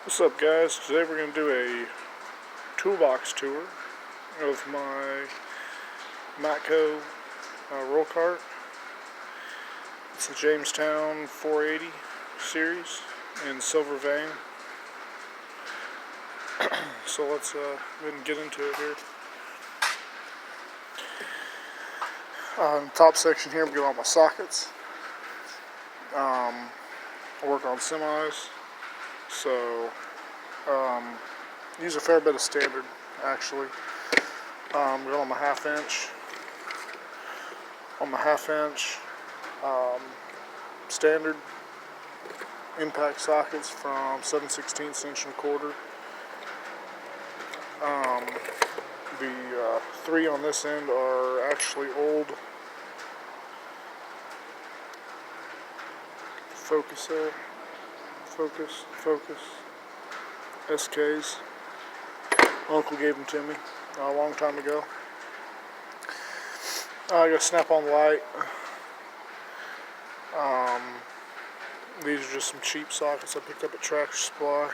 What's up, guys? Today we're going to do a toolbox tour of my Matco roll cart. It's a Jamestown 480 series in silver vein. So let's go ahead and get into it here. In the top section here, we got all my sockets. I work on semis, so use a fair bit of standard actually. Go on my half inch. Standard impact sockets from 7/16 inch and a quarter. The three on this end are actually old focus SKs. My uncle gave them to me a long time ago. I got a snap-on light. These are just some cheap sockets I picked up at Tractor Supply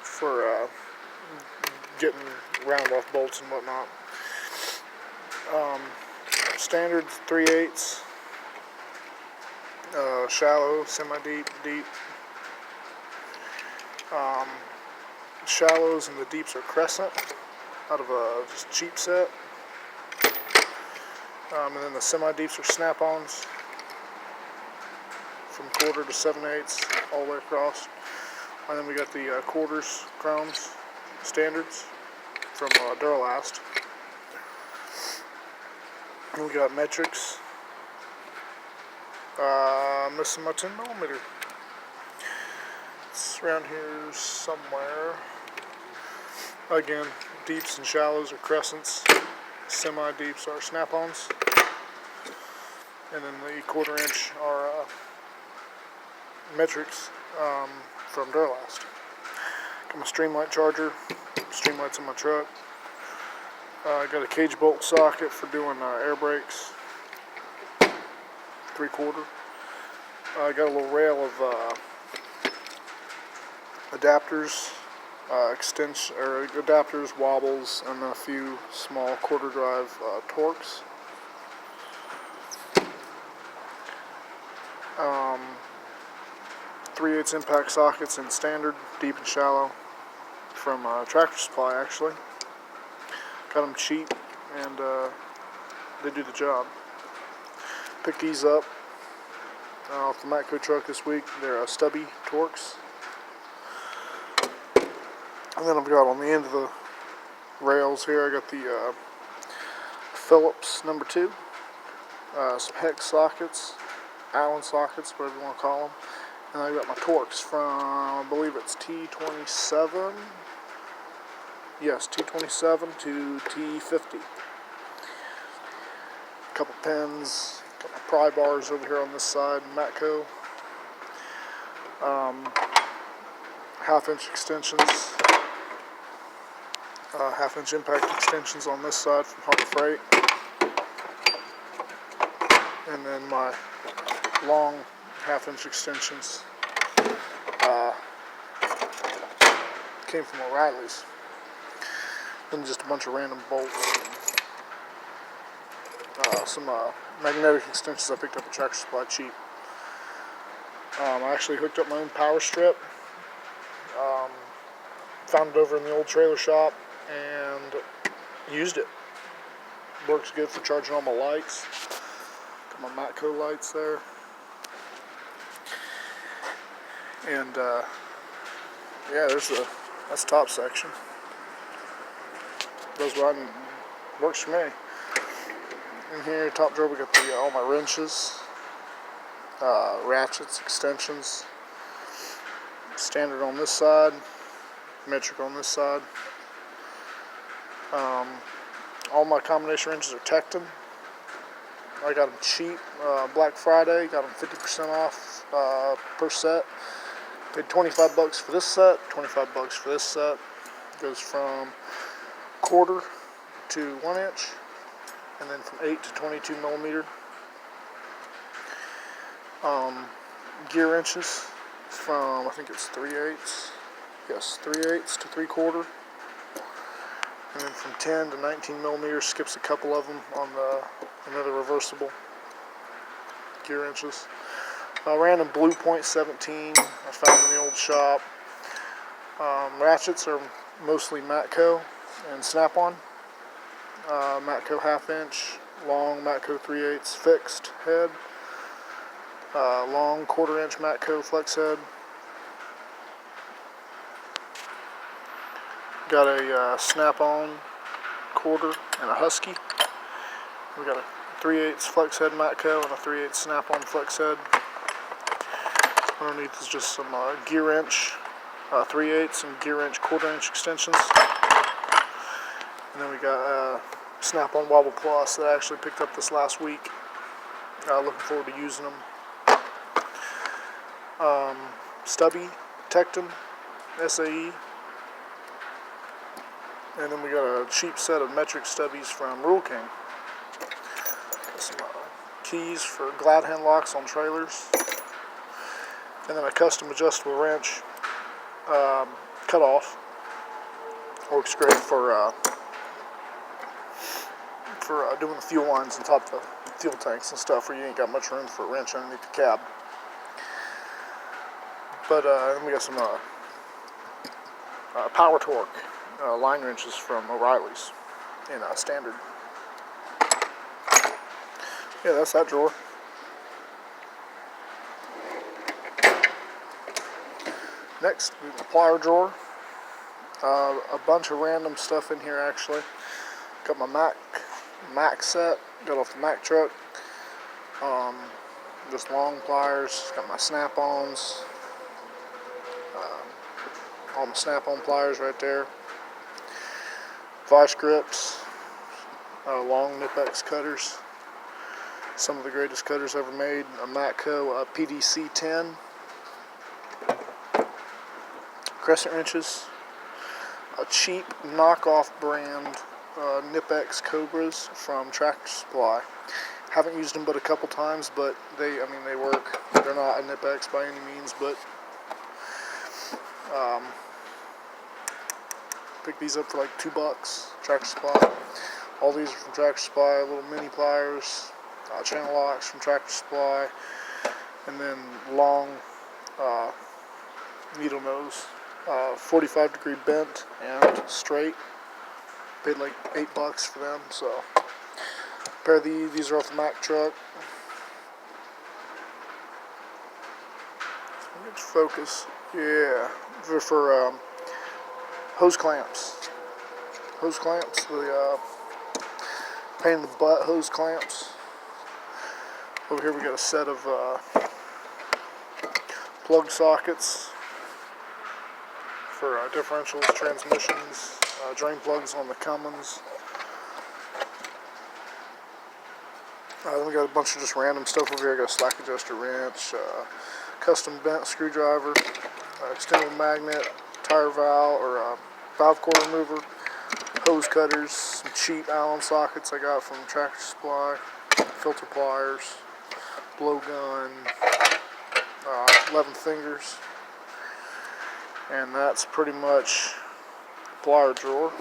for getting round-off bolts and whatnot. Standard 3/8, shallow, semi-deep, deep. Shallows and the deeps are crescent out of a just cheap set. And then the semi-deeps are snap-ons from quarter to 7/8 all the way across. And then we got the quarters, chromes, standards from Duralast. And we got metrics. Missing my 10mm. It's around here somewhere. Again, deeps and shallows are crescents. Semi-deeps are snap-ons. And then the 1/4 inch are metrics from Duralast. Got my Streamlight charger. Streamlight's in my truck. I got a cage bolt socket for doing air brakes. 3/4. I got a little rail of adapters, adapters, wobbles, and a few small quarter drive torques. 3/8 impact sockets in standard, deep and shallow, from Tractor Supply actually. Got them cheap, and they do the job. Picked these up off the Matco truck this week. They're stubby torques. And then I've got on the end of the rails here, I got the Phillips number 2, some hex sockets, Allen sockets, whatever you want to call them. And I got my torques from, I believe it's T27. Yes, T27 to T50. A couple pins. Got my pry bars over here on this side, Matco. 1/2 inch extensions. 1/2 inch impact extensions on this side from Harbor Freight. And then my long 1/2 inch extensions came from O'Reilly's. And just a bunch of random bolts. Some magnetic extensions I picked up at Tractor Supply cheap. I actually hooked up my own power strip. Found it over in the old trailer shop and used it. Works good for charging all my lights. Got my Matco lights there. And yeah, that's top section. Goes right and works for me. In here, top drawer, we got all my wrenches, ratchets, extensions. Standard on this side, metric on this side. All my combination wrenches are Tecton. I got them cheap. Black Friday, got them 50% off per set. Paid $25 for this set, $25 for this set. Goes from 1/4 to 1 inch, and then from 8 to 22mm. Gear wrenches, from, I think it's 3/8. Yes, 3/8 to 3/4. And then from 10 to 19 millimeters, skips a couple of them on another reversible gear wrenches. Random blue point 17 I found in the old shop. Ratchets are mostly Matco and Snap-on. Matco 1/2 inch, long Matco 3/8 fixed head, long 1/4 inch Matco flex head. Got a Snap-on quarter and a Husky. We got a 3/8 flex head Matco and a 3/8 Snap-on flex head. Underneath is just some gear wrench 3/8 and gear wrench 1/4 inch extensions. And then we got Snap-on Wobble Plus that I actually picked up this last week. Looking forward to using them. Stubby Tectum SAE. And then we got a cheap set of metric stubbies from Rule King. Some keys for glad hand locks on trailers. And then a custom adjustable wrench cut off. Works great for doing the fuel lines on top of the fuel tanks and stuff where you ain't got much room for a wrench underneath the cab. But then we got some Power Torque line wrenches from O'Reilly's in standard. Yeah, that's that drawer. Next, we have the plier drawer. A bunch of random stuff in here actually. Got my Mac set, got off the Mac truck. Just long pliers. Got my Snap-ons. All my Snap-on pliers right there. Vice grips. Long Nipex cutters. Some of the greatest cutters ever made. A Matco PDC 10. Crescent wrenches. A cheap knockoff brand Nipex Cobras from Tractor Supply. Haven't used them but a couple times, but they work. They're not a Nipex by any means, but picked these up for like $2. Tractor Supply. All these are from Tractor Supply. Little mini pliers, channel locks from Tractor Supply, and then long needle nose. 45-degree bent and straight. Paid like $8 for them. So a pair of these are off the Mac truck. Let's focus. Yeah, they're for hose clamps. Hose clamps. The pain in the butt hose clamps. Over here we got a set of plug sockets for differentials, transmissions, drain plugs on the Cummins. Then we got a bunch of just random stuff over here. I got a slack adjuster wrench, custom bent screwdriver, extendable magnet, tire valve or valve core remover, hose cutters, some cheap Allen sockets I got from Tractor Supply, filter pliers, blowgun, 11 fingers. And that's pretty much the plier drawer.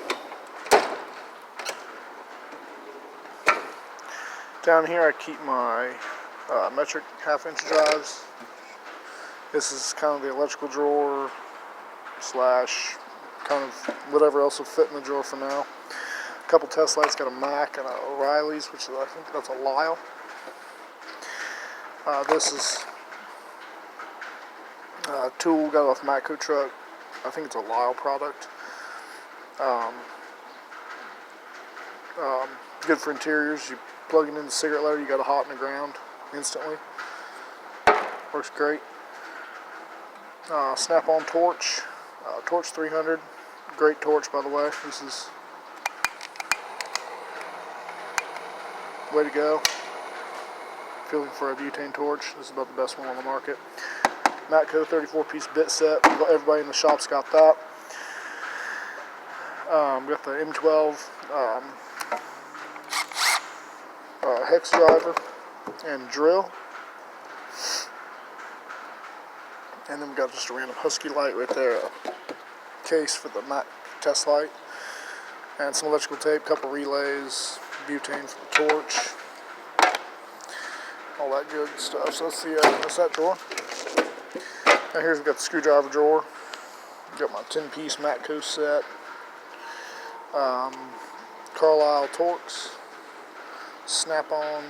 Down here I keep my metric 1/2 inch drives. This is kind of the electrical drawer slash kind of whatever else will fit in the drawer for now. A couple test lights, got a Mac and a O'Reilly's, which is, I think that's a Lyle. This is tool got off Matco truck. I think it's a Lyle product. Good for interiors. You plug it into the cigarette lighter, you got a hot in the ground instantly. Works great. Snap-on torch. Torch 300. Great torch, by the way. This is way to go. If you're looking for a butane torch, this is about the best one on the market. Matco 34-piece bit set. Everybody in the shop's got that. We got the M12 hex driver and drill. And then we got just a random Husky light right there, a case for the Mac test light, and some electrical tape, couple relays, butane for the torch, all that good stuff. So that's that drawer. Now here's we got the screwdriver drawer. Got my 10-piece Matco set, Carlisle Torx, snap-on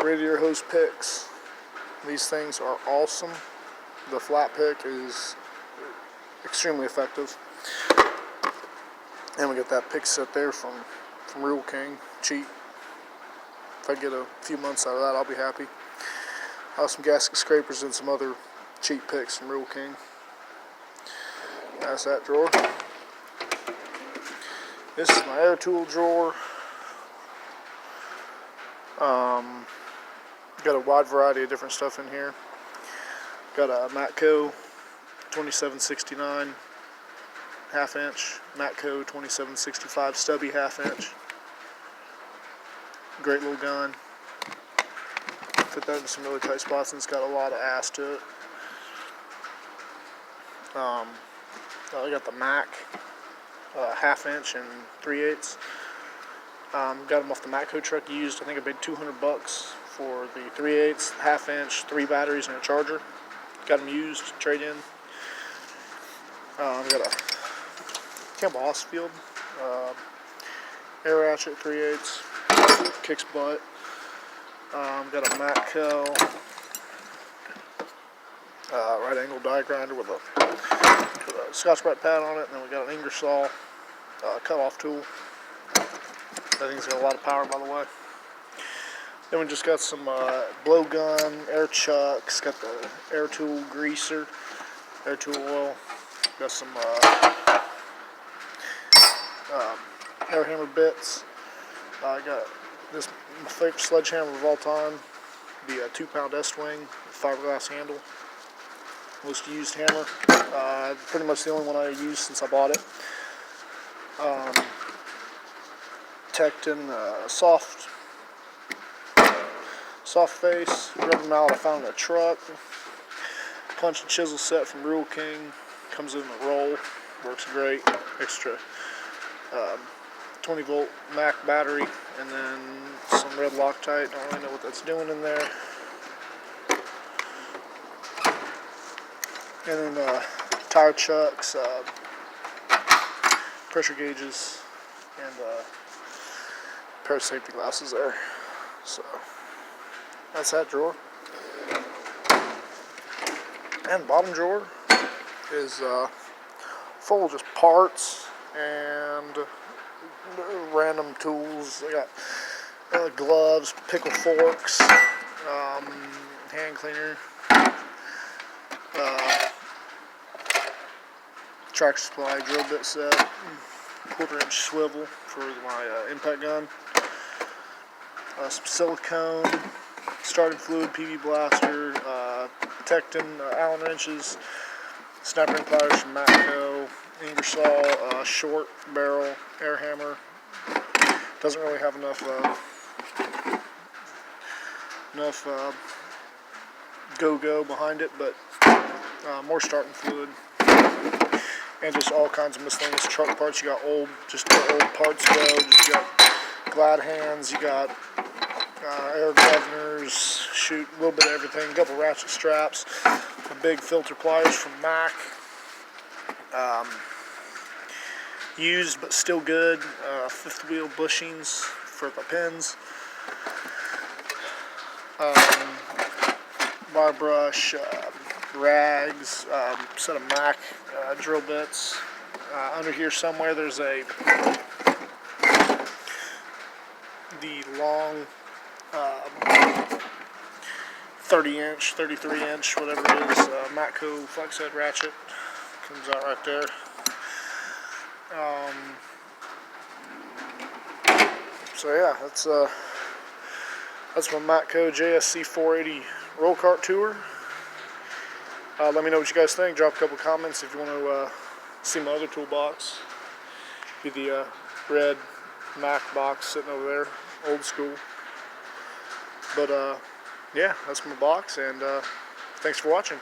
radiator hose picks. These things are awesome. The flat pick is extremely effective. And we got that pick set there from Real King, cheap. If I get a few months out of that, I'll be happy. Some gasket scrapers and some other cheap picks from Real King. That's that drawer. This is my air tool drawer. Got a wide variety of different stuff in here. Got a Matco 2769 1/2 inch, Matco 2765 stubby 1/2 inch. Great little gun. Fit that in some really tight spots, and it's got a lot of ass to it. I got the Mac 1/2 inch and 3/8. Got them off the Matco truck used. I think I paid $200 for the 3/8, 1/2 inch, 3 batteries and a charger. Got them used, trade in. Got a Campbell Osfield air ratchet 3/8, kicks butt. Got a Matco right angle die grinder with a Scotch-Brite pad on it, and then we got an Ingersoll cut-off tool. That thing's got a lot of power, by the way. Then we just got some blowgun, air chucks, got the air tool greaser, air tool oil, got some air hammer bits. I got this, my favorite sledgehammer of all time, the 2-pound S-Wing, fiberglass handle. Most used hammer. Pretty much the only one I used since I bought it. Tecton soft face rubber mallet I found in a truck. Punch and chisel set from Real King. Comes in a roll. Works great. Extra 20-volt Mac battery, and then some red Loctite. Don't really know what that's doing in there. And then tire chucks, pressure gauges, and a pair of safety glasses there. So that's that drawer. And bottom drawer is full of just parts and random tools. I got gloves, pickle forks, hand cleaner, tractor supply drill bit set, 1/4 inch swivel for my impact gun, some silicone, starting fluid, PV blaster, Tecton Allen wrenches, snap ring pliers from Matco, Ingersoll short barrel air hammer. Doesn't really have enough go behind it, but more starting fluid. And just all kinds of miscellaneous truck parts. You got old parts go. Just got glad hands. You got air governors. Shoot, a little bit of everything. A couple ratchet straps. The big filter pliers from Mac. Used but still good. 5th wheel bushings for the pins. Bar brush. Rags, set of Mac drill bits. Under here somewhere there's the long 30-inch, 33-inch, whatever it is, Matco flex head ratchet. Comes out right there. So yeah, that's my Matco JSC480 roll cart tour. Let me know what you guys think. Drop a couple comments if you want to see my other toolbox. Be the red Mac box sitting over there, old school. But yeah, that's my box, and thanks for watching.